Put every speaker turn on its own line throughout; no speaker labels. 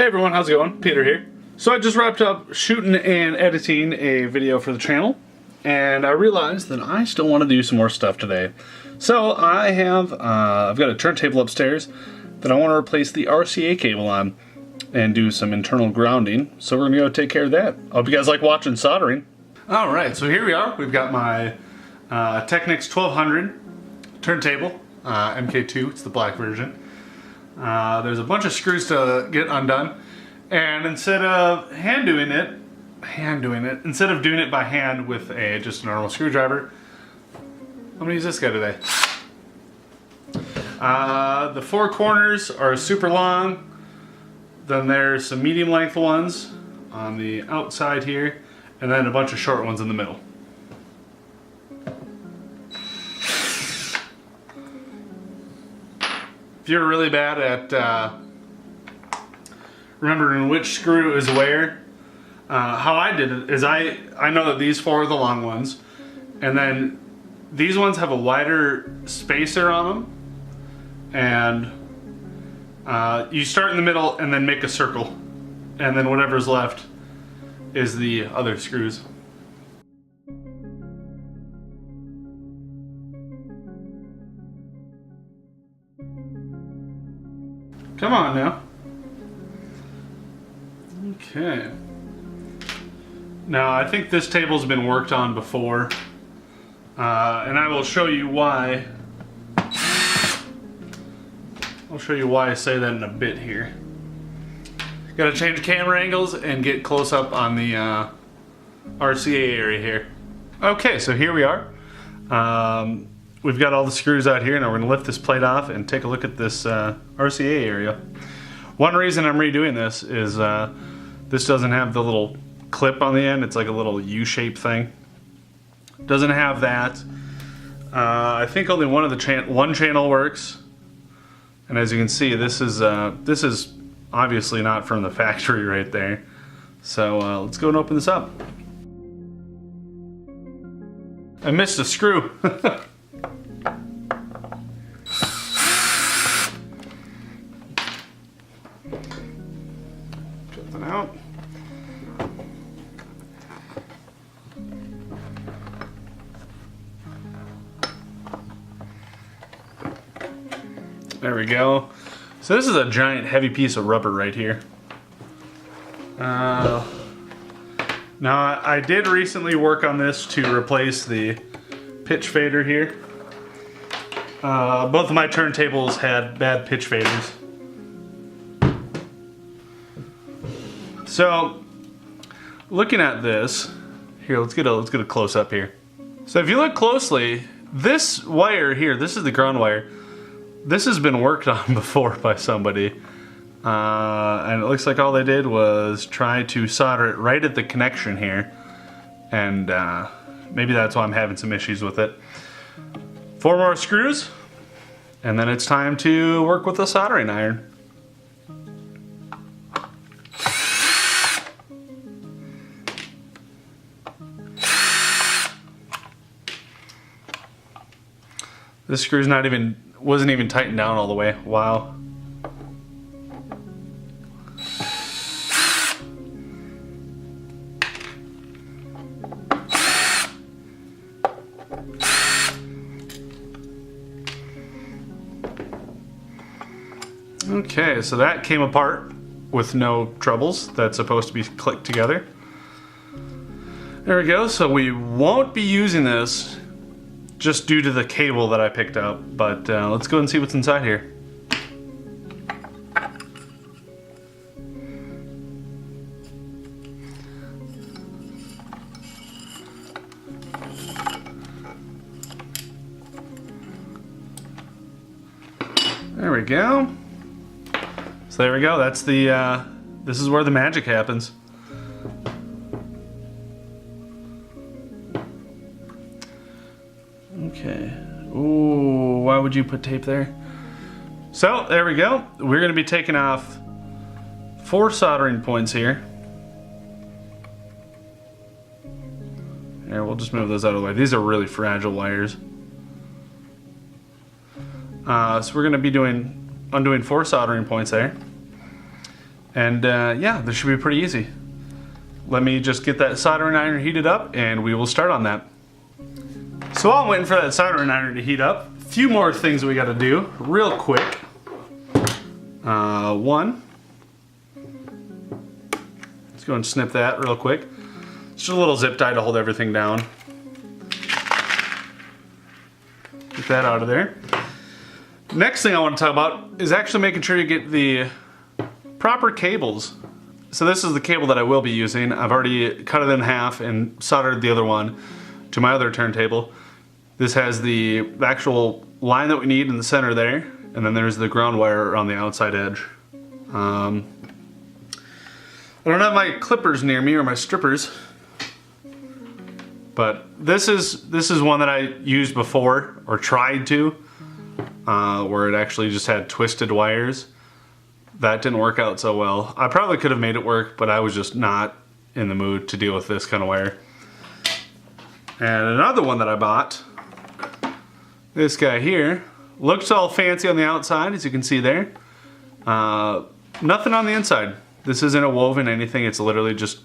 Hey everyone, how's it going? Peter here. So I just wrapped up shooting and editing a video for the channel, and I realized that I still want to do some more stuff today. So I've got a turntable upstairs that I want to replace the RCA cable on and do some internal grounding. So we're gonna go take care of that. I hope you guys like watching soldering. All right, so here we are. We've got my Technics 1200 turntable, MK2. It's the black version. There's a bunch of screws to get undone, and instead of doing it, instead of doing it by hand with just a normal screwdriver, I'm gonna use this guy today. The four corners are super long. Then there's some medium length ones on the outside here, and then a bunch of short ones in the middle. If you're really bad at remembering which screw is where, how I did it is I know that these four are the long ones, and then these ones have a wider spacer on them, and you start in the middle and then make a circle, and then whatever's left is the other screws. Come on now. Okay. Now I think this table's been worked on before, and I will show you why. I'll show you why I say that in a bit here. Gotta change camera angles and get close up on the RCA area here. Okay, so here we are. We've got all the screws out here. Now we're gonna lift this plate off and take a look at this RCA area. One reason I'm redoing this is this doesn't have the little clip on the end. It's like a little U-shaped thing. Doesn't have that. I think only one channel works. And as you can see, this is obviously not from the factory right there. So let's go and open this up. I missed a screw. Get that out. There we go. So this is a giant heavy piece of rubber right here. Now I did recently work on this to replace the pitch fader here. Both of my turntables had bad pitch faders. So looking at this, here let's get a close up here. So if you look closely, this wire here, this is the ground wire. This has been worked on before by somebody, and it looks like all they did was try to solder it right at the connection here, and maybe that's why I'm having some issues with it. 4 more screws, and then it's time to work with the soldering iron. This screw's wasn't even tightened down all the way. Wow. Okay, so that came apart with no troubles. That's supposed to be clicked together. There we go. So we won't be using this just due to the cable that I picked up, but let's go and see what's inside here. There we go. So there we go. That's the this is where the magic happens. Okay. Ooh, why would you put tape there? So there we go. We're going to be taking off 4 soldering points here. Here, we'll just move those out of the way. These are really fragile wires. So we're going to be undoing 4 soldering points there. And yeah, this should be pretty easy. Let me just get that soldering iron heated up and we will start on that. So while I'm waiting for that soldering iron to heat up, a few more things we gotta do real quick. One, let's go and snip that real quick. It's just a little zip tie to hold everything down. Get that out of there. Next thing I want to talk about is actually making sure you get the proper cables. So this is the cable that I will be using. I've already cut it in half and soldered the other one to my other turntable. This has the actual line that we need in the center there, and then there's the ground wire on the outside edge. I don't have my clippers near me or my strippers, but this is one that I used before, or tried to, where it actually just had twisted wires. That didn't work out so well. I probably could have made it work, but I was just not in the mood to deal with this kind of wire. And another one that I bought, this guy here, looks all fancy on the outside, as you can see there. Nothing on the inside. This isn't a woven anything, it's literally just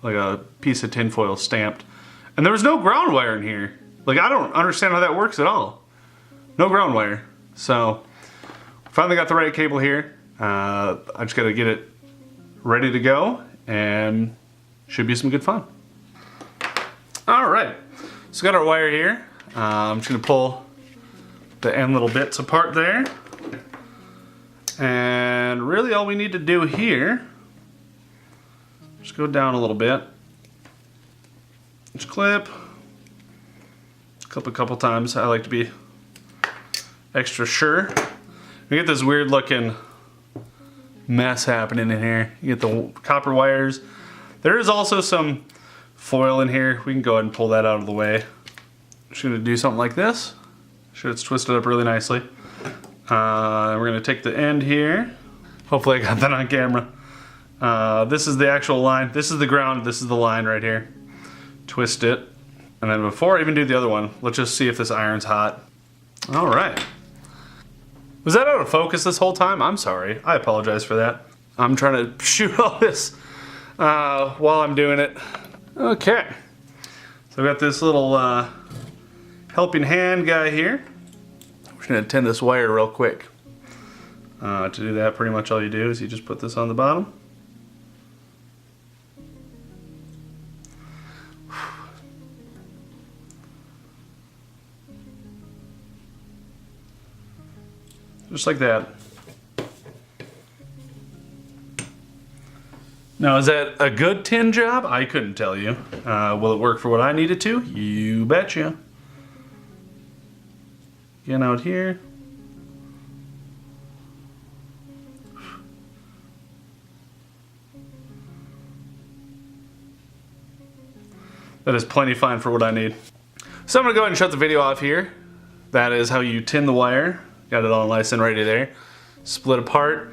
like a piece of tinfoil stamped. And there was no ground wire in here. Like, I don't understand how that works at all. No ground wire. So, finally got the right cable here. I just gotta get it ready to go, and should be some good fun. Alright, so got our wire here. I'm just gonna pull the end little bits apart there. And really all we need to do here, just go down a little bit. Just clip a couple times. I like to be extra sure. We get this weird looking mess happening in here. You get the copper wires. There is also some foil in here. We can go ahead and pull that out of the way. Just gonna do something like this. Sure, it's twisted up really nicely. We're gonna take the end here. Hopefully I got that on camera. This is the actual line. This is the ground. This is the line right here. Twist it. And then before I even do the other one, let's just see if this iron's hot. All right. Was that out of focus this whole time? I'm sorry. I apologize for that. I'm trying to shoot all this while I'm doing it. Okay. So I've got this little helping hand guy here. We're just gonna tend this wire real quick. To do that, pretty much all you do is you just put this on the bottom. Just like that. Now, is that a good tin job? I couldn't tell you. Will it work for what I need it to? You betcha. Again out here. That is plenty fine for what I need. So I'm gonna go ahead and shut the video off here. That is how you tin the wire. Got it all nice and ready there. Split apart.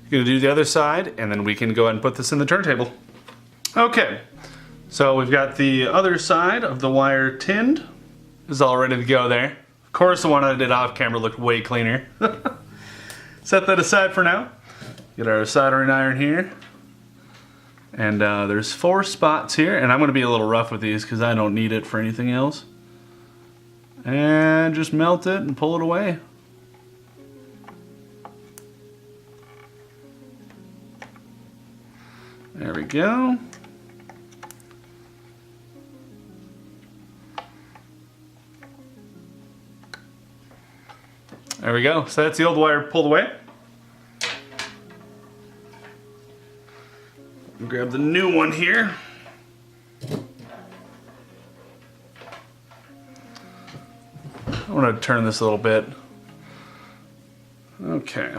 You're gonna do the other side, and then we can go ahead and put this in the turntable. Okay, so we've got the other side of the wire tinned. It's all ready to go there. Of course, the one I did off camera looked way cleaner. Set that aside for now. Get our soldering iron here. And there's 4 spots here, and I'm gonna be a little rough with these because I don't need it for anything else. And just melt it and pull it away. There we go. There we go. So that's the old wire pulled away. Grab the new one here. I want to turn this a little bit. Okay.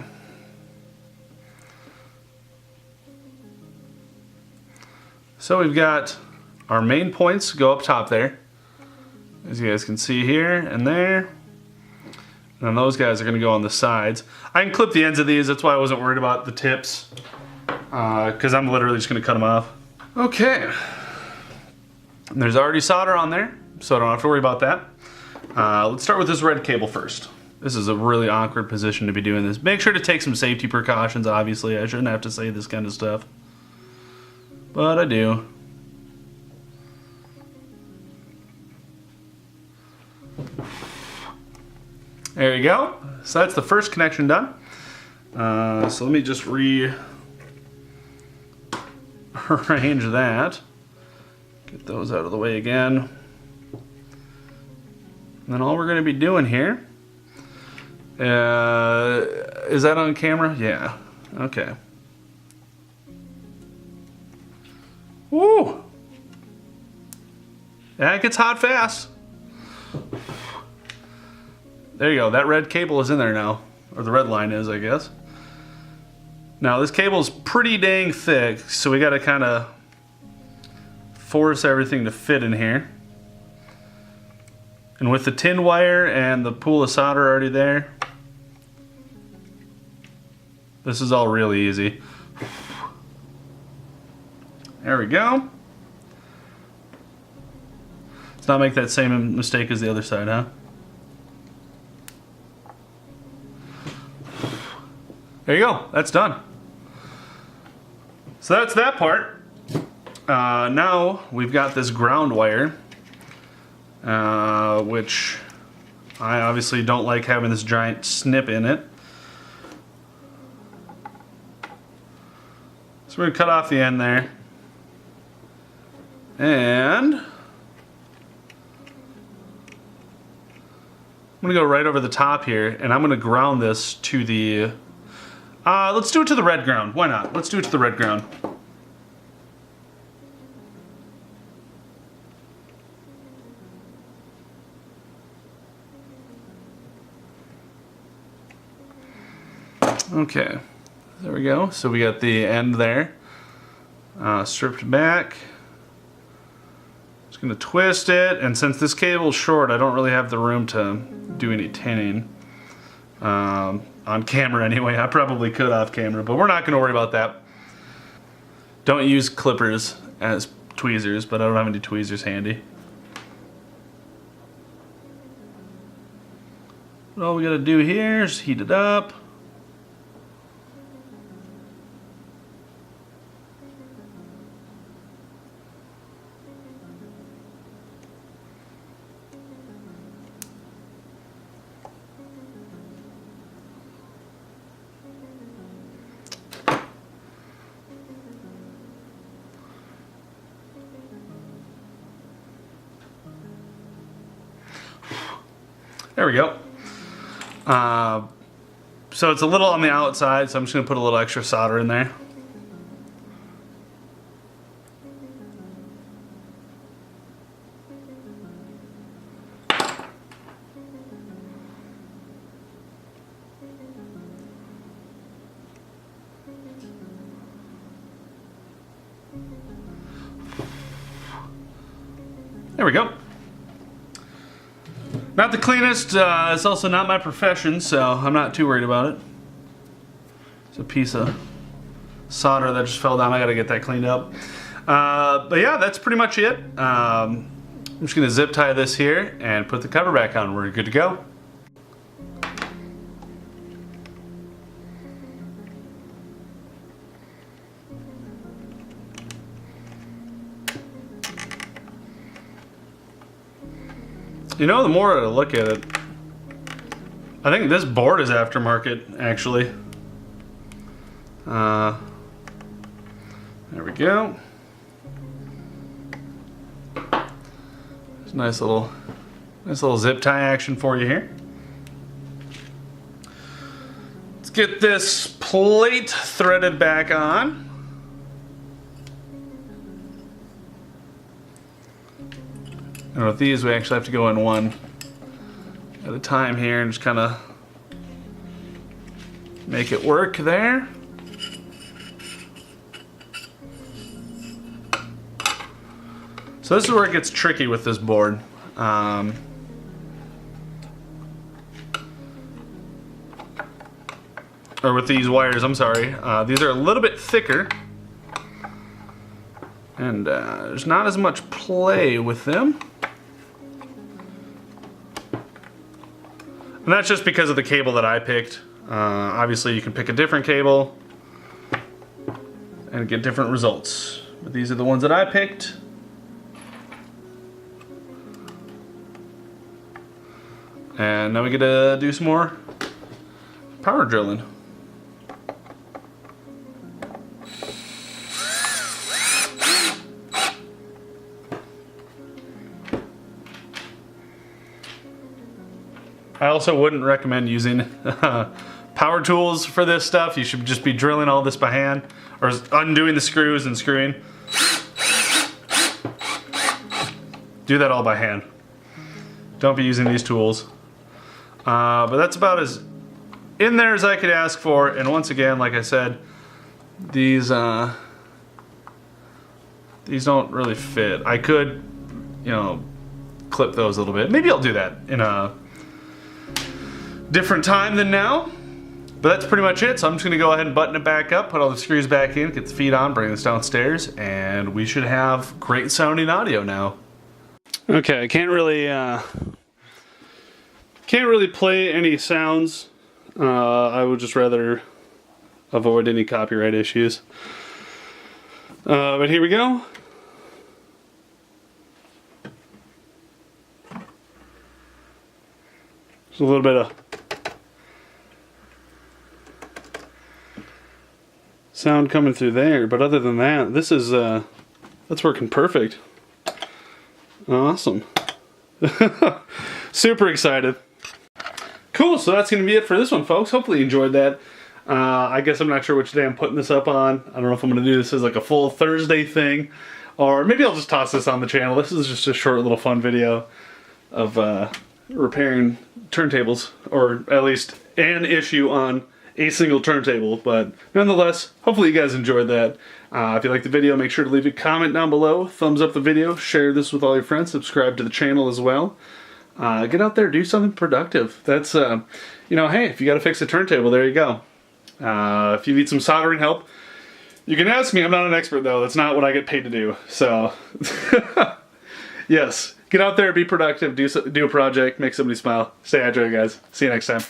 So we've got our main points go up top there, as you guys can see here and there. And then those guys are going to go on the sides. I can clip the ends of these, that's why I wasn't worried about the tips, because I'm literally just going to cut them off. Okay. And there's already solder on there, so I don't have to worry about that. Let's start with this red cable first. This is a really awkward position to be doing this. Make sure to take some safety precautions, obviously. I shouldn't have to say this kind of stuff, but I do. There you go. So that's the first connection done. So let me just rearrange that. Get those out of the way again. And then all we're going to be doing here, is that on camera? Yeah. Okay. Woo! Yeah, it gets hot fast. There you go. That red cable is in there now. Or the red line is, I guess. Now this cable is pretty dang thick, so we got to kind of force everything to fit in here. And with the tin wire and the pool of solder already there, this is all really easy. There we go. Let's not make that same mistake as the other side, huh? There you go, that's done. So that's that part. Now we've got this ground wire, which I obviously don't like having this giant snip in it. So we're going to cut off the end there. And I'm going to go right over the top here, and I'm going to ground this to the... let's do it to the red ground. Why not? Let's do it to the red ground. Okay, there we go. So we got the end there, stripped back. Just gonna twist it, and since this cable's short, I don't really have the room to do any tinning. On camera anyway. I probably could off camera, but we're not going to worry about that. Don't use clippers as tweezers, but I don't have any tweezers handy. But all we got to do here is heat it up. There we go. So it's a little on the outside, so I'm just going to put a little extra solder in there. There we go. Not the cleanest, it's also not my profession, so I'm not too worried about it. It's a piece of solder that just fell down. I gotta get that cleaned up. But yeah, that's pretty much it. I'm just gonna zip tie this here and put the cover back on. We're good to go. You know, the more I look at it, I think this board is aftermarket, actually. There we go. There's a nice little zip tie action for you here. Let's get this plate threaded back on. And with these, we actually have to go in one at a time here and just kind of make it work there. So this is where it gets tricky with this board. Or with these wires, I'm sorry. These are a little bit thicker. And there's not as much play with them. And that's just because of the cable that I picked. Obviously you can pick a different cable and get different results. But these are the ones that I picked. And now we get to do some more power drilling. I also wouldn't recommend using power tools for this stuff. You should just be drilling all this by hand, or undoing the screws and screwing. Do that all by hand. Don't be using these tools. But that's about as in there as I could ask for. And once again, like I said, these don't really fit. I could, you know, clip those a little bit. Maybe I'll do that in a different time than now. But that's pretty much it. So I'm just going to go ahead and button it back up, put all the screws back in, get the feet on, bring this downstairs, and we should have great sounding audio now. Okay, I can't really play any sounds. I would just rather avoid any copyright issues. But here we go. There's a little bit of sound coming through there, but other than that, this is that's working perfect. Awesome. Super excited. Cool, so that's going to be it for this one, folks. Hopefully you enjoyed that. I guess I'm not sure which day I'm putting this up on. I don't know if I'm going to do this as like a full Thursday thing, or maybe I'll just toss this on the channel. This is just a short little fun video of repairing turntables, or at least an issue on a single turntable. But nonetheless, hopefully you guys enjoyed that. If you liked the video, make sure to leave a comment down below, thumbs up the video, share this with all your friends, subscribe to the channel as well. Get out there, do something productive. That's, you know, hey, if you got to fix a turntable, there you go. If you need some soldering help, you can ask me. I'm not an expert, though. That's not what I get paid to do. So, yes, get out there, be productive, do a project, make somebody smile. Stay hydrated, guys. See you next time.